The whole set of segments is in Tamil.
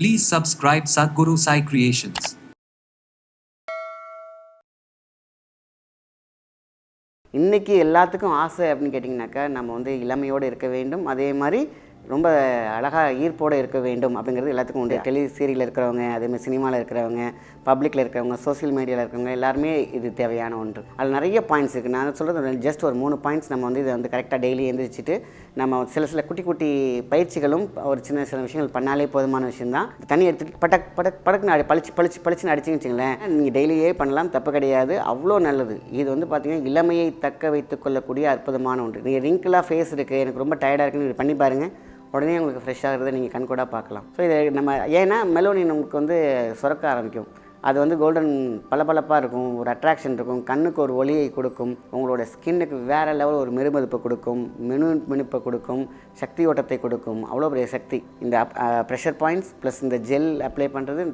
Please subscribe Sadhguru Sai Creations. இன்றைக்கி எல்லாத்துக்கும் ஆசை அப்படின்னு கேட்டிங்கனாக்கா, நம்ம வந்து இளமையோடு இருக்க வேண்டும், அதே மாதிரி ரொம்ப அழகாக ஈர்ப்போடு இருக்க வேண்டும் அப்படிங்கிறது எல்லாத்துக்கும் உண்டு. டெலி சீரியலில் இருக்கிறவங்க, அதேமாதிரி சினிமாவில் இருக்கிறவங்க, பப்ளிக்கில் இருக்கிறவங்க, சோசியல் மீடியாவில் இருக்கிறவங்க எல்லாருமே இது தேவையான ஒன்று. அதில் நிறைய பாயிண்ட்ஸ் இருக்குது. நான் சொல்கிறது ஜஸ்ட் ஒரு 3 பாயிண்ட்ஸ். நம்ம வந்து இதை வந்து கரெக்டாக டெய்லி எழுந்திரிச்சிட்டு நம்ம சில குட்டி குட்டி பயிற்சிகளும் ஒரு சில விஷயங்கள் பண்ணாலே போதுமான விஷயந்தான். தண்ணி எடுத்துகிட்டு படக்குன்னு பளிச்சுன்னு அடிச்சுன்னு வச்சுங்களேன், நீங்கள் டெய்லியே பண்ணலாம், தப்பு கிடையாது, அவ்வளோ நல்லது. இது வந்து பார்த்திங்கன்னா இளமையை தக்க வைத்து கொள்ளக்கூடிய அற்புதமான ஒன்று. நீங்கள் ரிங்கிளாக ஃபேஸ் இருக்குது, எனக்கு ரொம்ப டயர்டாக இருக்குன்னு இது பண்ணி பாருங்கள், உடனே உங்களுக்கு ஃப்ரெஷ்ஷாகிறத நீங்கள் கண்கூடாக பார்க்கலாம். ஸோ இதை நம்ம ஏன்னா மெலோனின் உங்களுக்கு வந்து சுரக்க ஆரம்பிக்கும். அது வந்து கோல்டன் பளபளப்பாக இருக்கும், ஒரு அட்ராக்ஷன் இருக்கும், கண்ணுக்கு ஒரு ஒளியை கொடுக்கும், உங்களோட ஸ்கின்னுக்கு வேறு லெவல் ஒரு மெருமதிப்பை கொடுக்கும், மினுப்பை கொடுக்கும், சக்தி ஓட்டத்தை கொடுக்கும். அவ்வளோ பெரிய சக்தி இந்த ப்ரெஷர் பாயிண்ட்ஸ் ப்ளஸ் இந்த ஜெல் அப்ளை பண்ணுறது.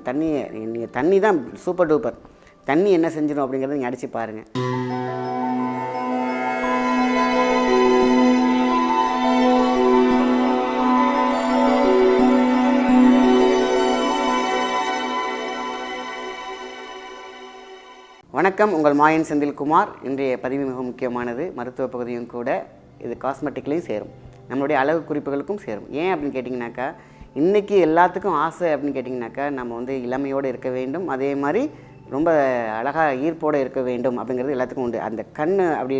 நீங்கள் தண்ணி தான் சூப்பர் டூப்பர். தண்ணி என்ன செஞ்சிடும் அப்படிங்கிறத நீங்கள் அடித்து பாருங்கள். வணக்கம், உங்கள் மாயன் செந்தில்குமார். இன்றைய பதிவு மிக முக்கியமானது, மருத்துவ பகுதியும் கூட. இது காஸ்மெட்டிக்லேயும் சேரும், நம்மளுடைய அழகு குறிப்புகளுக்கும் சேரும். ஏன் அப்படின்னு கேட்டிங்கனாக்கா, இன்றைக்கி எல்லாத்துக்கும் ஆசை அப்படின்னு கேட்டிங்கனாக்கா, நம்ம வந்து இளமையோடு இருக்க வேண்டும், அதே மாதிரி ரொம்ப அழகாக ஈர்ப்போடு இருக்க வேண்டும் அப்படிங்கிறது எல்லாத்துக்கும் உண்டு. அந்த கண் அப்படி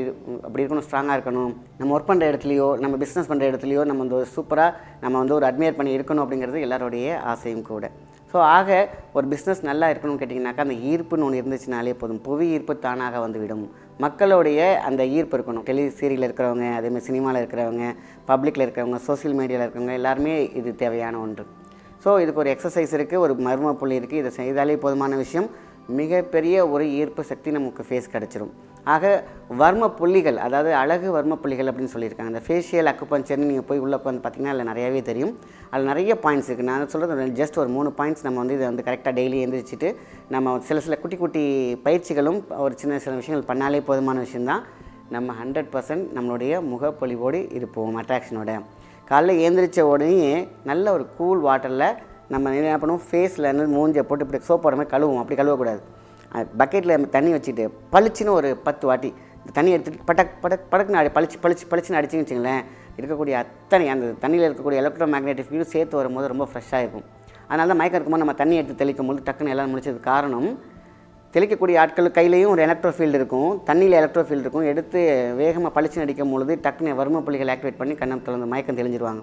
இருக்கணும், ஸ்ட்ராங்காக இருக்கணும். நம்ம ஒர்க் பண்ணுற இடத்துலையோ, நம்ம பிஸ்னஸ் பண்ணுற இடத்துலையோ நம்ம வந்து சூப்பராக நம்ம வந்து ஒரு அட்மையர் பண்ணி இருக்கணும் அப்படிங்கிறது எல்லாருடைய ஆசையும் கூட. ஸோ ஆக ஒரு பிஸ்னஸ் நல்லா இருக்கணும்னு கேட்டிங்கனாக்கா, அந்த ஈர்ப்புன்னு ஒன்று இருந்துச்சுனாலே போதும். புவி ஈர்ப்பு தானாக வந்துவிடும். மக்களுடைய அந்த ஈர்ப்பு இருக்கணும். டெலி சீரியலில் இருக்கிறவங்க, அதேமாதிரி சினிமாவில் இருக்கிறவங்க, பப்ளிக்கில் இருக்கிறவங்க, சோசியல் மீடியாவில் இருக்கிறவங்க எல்லாருமே இது தேவையான ஒன்று. ஸோ இதுக்கு ஒரு எக்ஸசைஸ் இருக்குது, ஒரு மர்ம புள்ளி இருக்குது. இதை செய்தாலே போதுமான விஷயம். மிகப்பெரிய ஒரு ஈர்ப்பு சக்தி நமக்கு ஃபேஸ் கிடச்சிரும். ஆக வர்ம புள்ளிகள், அதாவது அழகு வர்ம புள்ளிகள் அப்படின்னு சொல்லியிருக்காங்க. அந்த ஃபேஷியல் அக்குபஞ்சர்னு நீங்கள் போய் உள்ளே வந்து பார்த்திங்கன்னா அதில் நிறையாவே தெரியும். அதில் நிறைய பாயிண்ட்ஸ் இருக்குது. நான் சொல்கிறது ஜஸ்ட் ஒரு 3 பாயிண்ட்ஸ். நம்ம வந்து இதை வந்து கரெக்டாக டெய்லி எழுந்திரிச்சிட்டு நம்ம சில குட்டி குட்டி பயிற்சிகளும் ஒரு சில விஷயங்கள் பண்ணாலே போதுமான விஷயந்தான். நம்ம 100% நம்மளுடைய முகப்பொலிவோடு இருப்போம், அட்ராக்ஷனோட. காலைல எழுந்திரிச்ச உடனே நல்ல ஒரு கூல் வாட்டரில் நம்ம என்ன பண்ணுவோம், ஃபேஸில் இருந்து மூஞ்சை போட்டு இப்படி சோப் போடுற மாதிரி கழுவுவோம். அப்படி கழுவக்கூடாது. பக்கெட்டில் தண்ணி வச்சுட்டு பளிச்சுன்னு ஒரு 10 வாட்டி தண்ணி எடுத்துகிட்டு படக்குன்னு பளிச்சுன்னு அடிச்சுன்னு வச்சுங்களேன், இருக்கக்கூடிய அத்தனை அந்த தண்ணியில் இருக்கக்கூடிய எலக்ட்ரோ மேக்னெட்டிக் ஃபீல்டு சேர்த்து வரும்போது ரொம்ப ஃப்ரெஷ்ஷாக இருக்கும். அதனால தான் மயக்கம் இருக்கும்போது நம்ம தண்ணி எடுத்து தெளிக்கும் போது டக்குன்னு எல்லாம் முடிச்சதுக்கு காரணம், தெளிக்கக்கூடிய ஆட்கள் கையிலையும் ஒரு எலக்ட்ரோ ஃபீல்டு இருக்கும், தண்ணியில் எலக்ட்ரோ ஃபீல்டு இருக்கும். எடுத்து வேகமாக பளிச்சுன்னு அடிக்கும் பொழுது டக்குன்னு வர்ம புள்ளிகள் ஆக்டிவேட் பண்ணி கண்ணம் திறந்து மயக்கம் தெளிஞ்சிருவாங்க.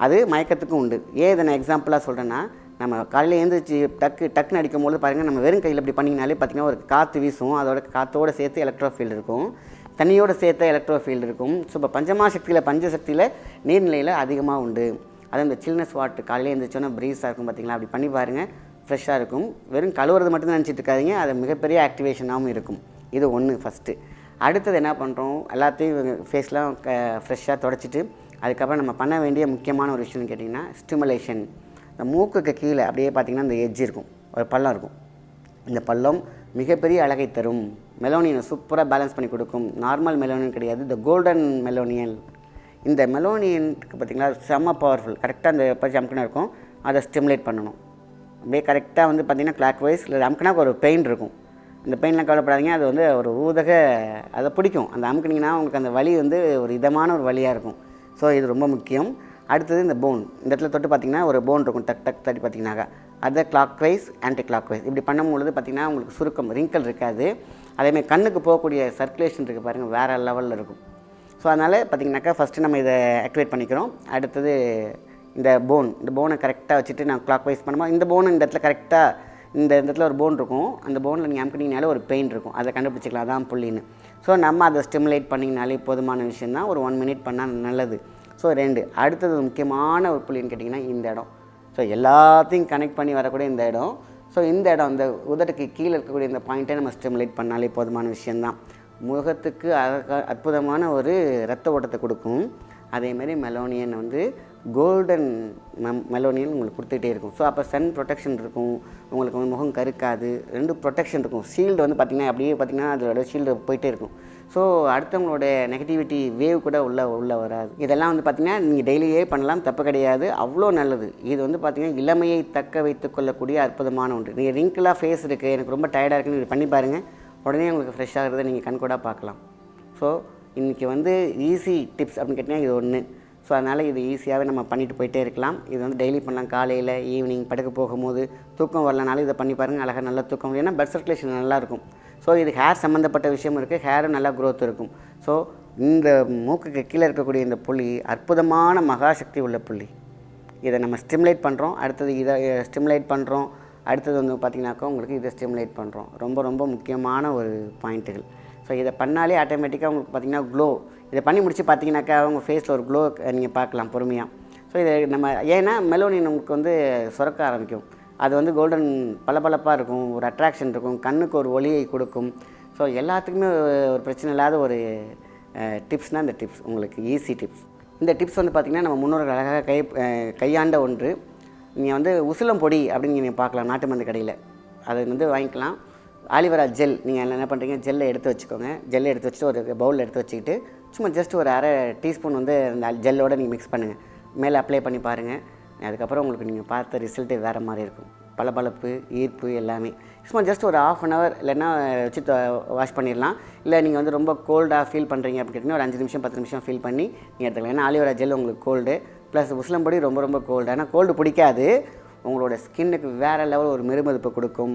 அது மயக்கத்துக்கும் உண்டு. ஏன் இதை நான் எக்ஸாம்பிளாக சொல்கிறேன்னா, நம்ம காலையில் எழுந்திரிச்சு டக்குன்னு அடிக்கும்போது பாருங்கள், நம்ம வெறும் கையில் இப்படி பண்ணிங்கனாலே பார்த்திங்கன்னா ஒரு காற்று வீசும், அதோட காற்றோடு சேர்த்து எலக்ட்ரோ ஃபீல்டு இருக்கும், தண்ணியோடு சேர்த்து எலக்ட்ரோ ஃபீல்டு இருக்கும். ஸோ இப்போ பஞ்சசக்தியில் நீர்நிலையில் அதிகமாக உண்டு. அது இந்த சில்னஸ் வாட்டர் காலையில் எழுந்திரிச்சோன்னா ப்ரீஸாக இருக்கும் பார்த்திங்களா, அப்படி பண்ணி பாருங்கள், ஃப்ரெஷ்ஷாக இருக்கும். வெறும் கழுவுறது மட்டும் தான் நினச்சிட்டு இருக்காதிங்க, அது மிகப்பெரிய ஆக்டிவேஷனாகவும் இருக்கும். இது ஒன்று ஃபஸ்ட்டு. அடுத்தது என்ன பண்ணுறோம், எல்லாத்தையும் ஃபேஸ்லாம் ஃப்ரெஷ்ஷாக தொடச்சிட்டு அதுக்கப்புறம் நம்ம பண்ண வேண்டிய முக்கியமான ஒரு விஷயம்னு கேட்டிங்கன்னா ஸ்டிமுலேஷன். இந்த மூக்குக்கு கீழே அப்படியே பார்த்திங்கன்னா இந்த எட்ஜ் இருக்கும், ஒரு பள்ளம் இருக்கும். இந்த பள்ளம் மிகப்பெரிய அழகை தரும். மெலோனியனை சூப்பராக பேலன்ஸ் பண்ணி கொடுக்கும். நார்மல் மெலோனியன் கிடையாது, இந்த கோல்டன் மெலோனியன். இந்த மெலோனியனுக்கு பார்த்திங்கன்னா செம்ம பவர்ஃபுல். கரெக்டாக அந்த பற்றி அமுக்கினா இருக்கும், அதை ஸ்டிமுலேட் பண்ணணும். அப்படியே கரெக்டாக வந்து பார்த்திங்கன்னா கிளாக் வைஸ் இல்லை அமுக்கினா ஒரு பெயின் இருக்கும். அந்த பெயின்லாம் கவலைப்படாதீங்க, அது வந்து ஒரு அதை பிடிக்கும். அந்த அமுக்குனிங்கன்னா உங்களுக்கு அந்த வலி வந்து ஒரு இதமான ஒரு வலியாக இருக்கும். ஸோ இது ரொம்ப முக்கியம். அடுத்தது இந்த போன், இந்த இடத்துல தொட்டு பார்த்திங்கன்னா ஒரு போன் இருக்கும், டக் தட்டி பார்த்திங்கனாக்கா அதை clockwise anticlockwise இப்படி பண்ணும்பொழுது பார்த்திங்கன்னா உங்களுக்கு சுருக்கம் ரிங்கல் இருக்காது. அதேமாதிரி கண்ணுக்கு போகக்கூடிய சர்க்குலேஷன் இருக்குது பாருங்கள், வேறு லெவலில் இருக்கும். ஸோ அதனால் பார்த்திங்கனாக்கா ஃபஸ்ட்டு நம்ம இதை ஆக்டிவேட் பண்ணிக்கிறோம். அடுத்தது இந்த போனை கரெக்டாக வச்சுட்டு நான் கிளாக் வைஸ் பண்ணும்போது இந்த போன் இந்த இடத்துல கரெக்டாக இந்த இடத்துல ஒரு போன் இருக்கும், அந்த போனில் நீங்கள் அமுக்கினீங்கனாலே ஒரு பெயின் இருக்கும், அதை கண்டுபிடிச்சிக்கலாம், அதான் புள்ளின்னு. ஸோ நம்ம அதை ஸ்டிமுலேட் பண்ணிங்கனாலே போதுமான விஷயந்தான். ஒரு 1 மினிட் பண்ணால் நல்லது. ஸோ 2. அடுத்தது முக்கியமான ஒரு புள்ளின்னு கேட்டிங்கன்னா இந்த இடம். ஸோ எல்லாத்தையும் கனெக்ட் பண்ணி வரக்கூடிய இந்த இடம். ஸோ இந்த இடம், இந்த உதட்டுக்கு கீழே இருக்கக்கூடிய இந்த பாயிண்ட்டை நம்ம ஸ்டிமுலேட் பண்ணாலே போதுமான விஷயந்தான். முகத்துக்கு அற்புதமான ஒரு இரத்த ஓட்டத்தை கொடுக்கும். அதேமாதிரி மெலோனியன் வந்து கோல்டன் மெலோனியன் உங்களுக்கு கொடுத்துக்கிட்டே இருக்கும். ஸோ அப்போ சன் ப்ரொடெக்ஷன் இருக்கும், உங்களுக்கு வந்து முகம் கருக்காது, 2 ப்ரொடெக்ஷன் இருக்கும். ஷீல்டு வந்து பார்த்திங்கன்னா அப்படியே பார்த்திங்கன்னா அதோட ஷீல்டு போயிட்டே இருக்கும். ஸோ அடுத்தவங்களோட நெகட்டிவிட்டி வேவ் கூட உள்ளே வராது. இதெல்லாம் வந்து பார்த்திங்கன்னா நீங்கள் டெய்லியே பண்ணலாம், தப்பு கிடையாது, அவ்வளோ நல்லது. இது வந்து பார்த்திங்கன்னா இளமையை தக்க வைத்து கொள்ளக்கூடிய அற்புதமான ஒன்று. நீங்கள் ரிங்கிளாக ஃபேஸ் இருக்குது, எனக்கு ரொம்ப டயர்டாக இருக்குன்னு இது பண்ணி பாருங்கள், உடனே உங்களுக்கு ஃப்ரெஷ் ஆகிறத நீங்கள் கண்கூடாக பார்க்கலாம். ஸோ இன்றைக்கி வந்து ஈஸி டிப்ஸ் அப்படின்னு கேட்டிங்கன்னா இது ஒன்று. ஸோ அதனால் இது ஈஸியாகவே நம்ம பண்ணிட்டு போயிட்டே இருக்கலாம். இது வந்து டெய்லி பண்ணலாம். காலையில், ஈவினிங் படுக்க போகும்போது தூக்கம் வரலனாலும் இதை பண்ணி பாருங்கள், அழகாக நல்லா தூக்கம் வரும். ஏன்னா பிளட் சர்க்குலேஷன் நல்லாயிருக்கும். ஸோ இது ஹேர் சம்மந்தப்பட்ட விஷயம் இருக்குது, ஹேரும் நல்லா க்ரோத் இருக்கும். ஸோ இந்த மூக்குக்கு கீழே இருக்கக்கூடிய இந்த புள்ளி அற்புதமான மகாசக்தி உள்ள புள்ளி. இதை நம்ம ஸ்டிமுலேட் பண்ணுறோம், அடுத்தது இதை ஸ்டிமுலேட் பண்ணுறோம், அடுத்தது வந்து பார்த்திங்கனாக்கா உங்களுக்கு இதை ஸ்டிமுலேட் பண்ணுறோம். ரொம்ப ரொம்ப முக்கியமான ஒரு பாயிண்ட்டுகள். ஸோ இதை பண்ணாலே ஆட்டோமேட்டிக்காக உங்களுக்கு பார்த்திங்கன்னா க்ளோ, இதை பண்ணி முடிச்சு பார்த்தீங்கன்னாக்கா அவங்க ஃபேஸில் ஒரு க்ளோ நீங்கள் பார்க்கலாம் பொறுமையாக. ஸோ இதை நம்ம ஏன்னா மெலோனின் நமக்கு வந்து சுரக்க ஆரம்பிக்கும், அது வந்து கோல்டன் பளபளப்பாக இருக்கும், ஒரு அட்ராக்ஷன் இருக்கும், கண்ணுக்கு ஒரு ஒளியை கொடுக்கும். ஸோ எல்லாத்துக்குமே ஒரு பிரச்சனை இல்லாத ஒரு டிப்ஸ்னால் இந்த டிப்ஸ் உங்களுக்கு ஈஸி டிப்ஸ். இந்த டிப்ஸ் வந்து பார்த்திங்கன்னா நம்ம முன்னோர்கள் அழகாக கையாண்ட ஒன்று. நீங்கள் வந்து உசிலம் பொடி அப்படின்னு நீங்கள் பார்க்கலாம் நாட்டு மருந்து கடையில், அதை வந்து வாங்கிக்கலாம். ஆலிவேரா ஜெல் நீங்கள் என்ன பண்ணுறீங்க, ஜெல்லை எடுத்து வச்சுக்கோங்க. ஜெல்லை எடுத்து வச்சுட்டு ஒரு பவுலில் எடுத்து வச்சுக்கிட்டு சும்மா ஜஸ்ட் ஒரு அரை டீஸ்பூன் வந்து அந்த ஜெல்லோடு நீங்கள் மிக்ஸ் பண்ணுங்கள், மேலே அப்ளை பண்ணி பாருங்கள். அதுக்கப்புறம் உங்களுக்கு நீங்கள் பார்த்த ரிசல்ட்டு வேறு மாதிரி இருக்கும். பளபளப்பு, ஈர்ப்பு எல்லாமே. சும்மா ஜஸ்ட் ஒரு 1/2 அன் ஹவர் இல்லைன்னா வச்சு வாஷ் பண்ணிடலாம். இல்லை நீங்கள் வந்து ரொம்ப கோல்டாக ஃபீல் பண்ணுறீங்க அப்படின்னு கேட்டிங்கன்னா ஒரு 5 நிமிஷம் 10 நிமிஷம் ஃபீல் பண்ணி நீங்கள் எடுத்துக்கலாம். ஏன்னா ஆலிவேரா ஜெல் உங்களுக்கு கோல்டு ப்ளஸ் உசிலம்பொடி ரொம்ப ரொம்ப கோல்டு. ஆனால் கோல்டு பிடிக்காது, உங்களோட ஸ்கின்னுக்கு வேறு லெவல் ஒரு மெருமெருப்பை கொடுக்கும்,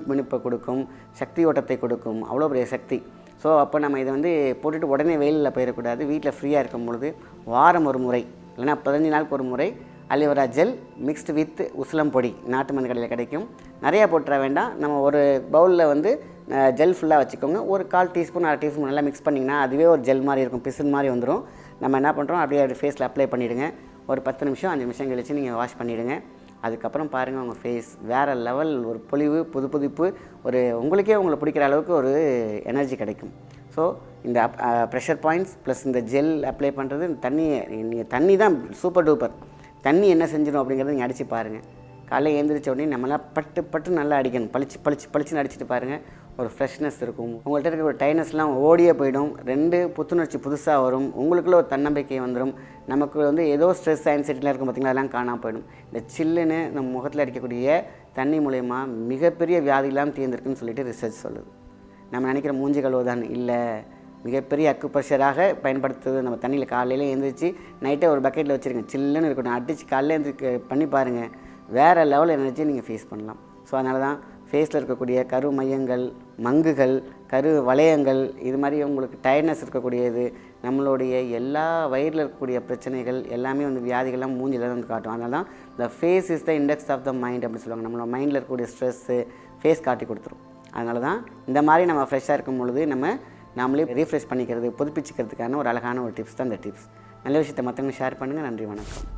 மினுப்பை கொடுக்கும், சக்தி ஓட்டத்தை கொடுக்கும், அவ்வளோ பெரிய சக்தி. ஸோ அப்போ நம்ம இதை வந்து போட்டுட்டு உடனே வெயிலில் போயிடக்கூடாது. வீட்டில் ஃப்ரீயாக இருக்கும் பொழுது வாரம் ஒரு முறை இல்லைனா 15 நாளுக்கு ஒரு முறை அலிவேரா ஜெல் மிக்ஸ்டு வித் உசிலம் பொடி நாட்டு மருந்து கடையில் கிடைக்கும். நிறையா போட்டுற வேண்டாம். நம்ம ஒரு பவுலில் வந்து ஜெல் ஃபுல்லாக வச்சுக்கோங்க. ஒரு 1/4 டீஸ்பூன் 1/2 டீஸ்பூன் நல்லா மிக்ஸ் பண்ணிங்கன்னா அதுவே ஒரு ஜெல் மாதிரி இருக்கும், பிசின் மாதிரி வந்துடும். நம்ம என்ன பண்ணுறோம், அப்படியே ஃபேஸில் அப்ளை பண்ணிவிடுங்க. ஒரு 10 நிமிஷம் 5 நிமிஷம் கழிச்சு நீங்கள் வாஷ் பண்ணிவிடுங்க. அதுக்கப்புறம் பாருங்கள் உங்கள் ஃபேஸ் வேறு லெவல் ஒரு பொலிவு, புதுப்பு, ஒரு உங்களுக்கே உங்களை பிடிக்கிற அளவுக்கு ஒரு எனர்ஜி கிடைக்கும். ஸோ இந்த ப்ரெஷர் பாயிண்ட்ஸ் ப்ளஸ் இந்த ஜெல் அப்ளை பண்ணுறது, தண்ணி தான் சூப்பர் டூப்பர். தண்ணி என்ன செஞ்சிடும் அப்படிங்கிறத நீங்கள் அடித்து பாருங்கள். காலையில் எழுந்திரிச்ச உடனே நம்மளாம் பட்டு நல்லா அடிக்கணும், பளிச்சுன்னு அடிச்சுட்டு பாருங்கள். ஒரு ஃப்ரெஷ்னஸ் இருக்கும், உங்கள்கிட்ட இருக்கிற ஒரு டைனஸ்லாம் ஓடியே போயிடும். 2 புத்துணர்ச்சி புதுசாக வரும், உங்களுக்குள்ள ஒரு தன்னம்பிக்கை வந்துடும். நமக்கு வந்து ஏதோ ஸ்ட்ரெஸ் ஆன்சைட்டிலாம் இருக்கும் பார்த்திங்களா, அதெல்லாம் காணாமல் போயிடும். இந்த சில்லுன்னு நம்ம முகத்தில் அடிக்கக்கூடிய தண்ணி மூலயமா மிகப்பெரிய வியாதிலாம் தீர்ந்துருக்குன்னு சொல்லிட்டு ரிசர்ச் சொல்லுது. நம்ம நினைக்கிற மூஞ்சி கழுவுதான் இல்லை, மிகப்பெரிய அக்குப்ரெஷராக பயன்படுத்துறது. நம்ம தண்ணியில் காலையில் எழுந்திரிச்சு நைட்டே ஒரு பக்கெட்டில் வச்சுருங்க, சில்லுன்னு இருக்கட்டும், அடித்து காலையில் எழுந்திரிக்க பண்ணி பாருங்கள், வேறு லெவல் எனர்ஜி நீங்கள் ஃபேஸ் பண்ணலாம். ஸோ அதனால தான் ஃபேஸில் இருக்கக்கூடிய கரு மையங்கள், மங்குகள், கரு வளையங்கள், இது மாதிரி உங்களுக்கு டயர்ட்னஸ் இருக்கக்கூடியது, நம்மளுடைய எல்லா வயிறில் இருக்கக்கூடிய பிரச்சனைகள் எல்லாமே வந்து வியாதிகள்லாம் மூஞ்சில் தான் வந்து காட்டும். அதனால தான் the face is the index of the mind அப்படின்னு சொல்லுவாங்க. நம்மளோட மைண்டில் இருக்கக்கூடிய ஸ்ட்ரெஸ்ஸு ஃபேஸ் காட்டி கொடுத்துரும். அதனால தான் இந்த மாதிரி நம்ம ஃப்ரெஷ்ஷாக இருக்கும் பொழுது நாமளே ரீஃப்ரெஷ் பண்ணிக்கிறது, புதுப்பிச்சுக்கிறதுக்கான ஒரு அழகான ஒரு டிப்ஸ் தான் இந்த டிப்ஸ். நல்ல விஷயத்தை மற்றவங்க ஷேர் பண்ணுங்கள். நன்றி, வணக்கம்.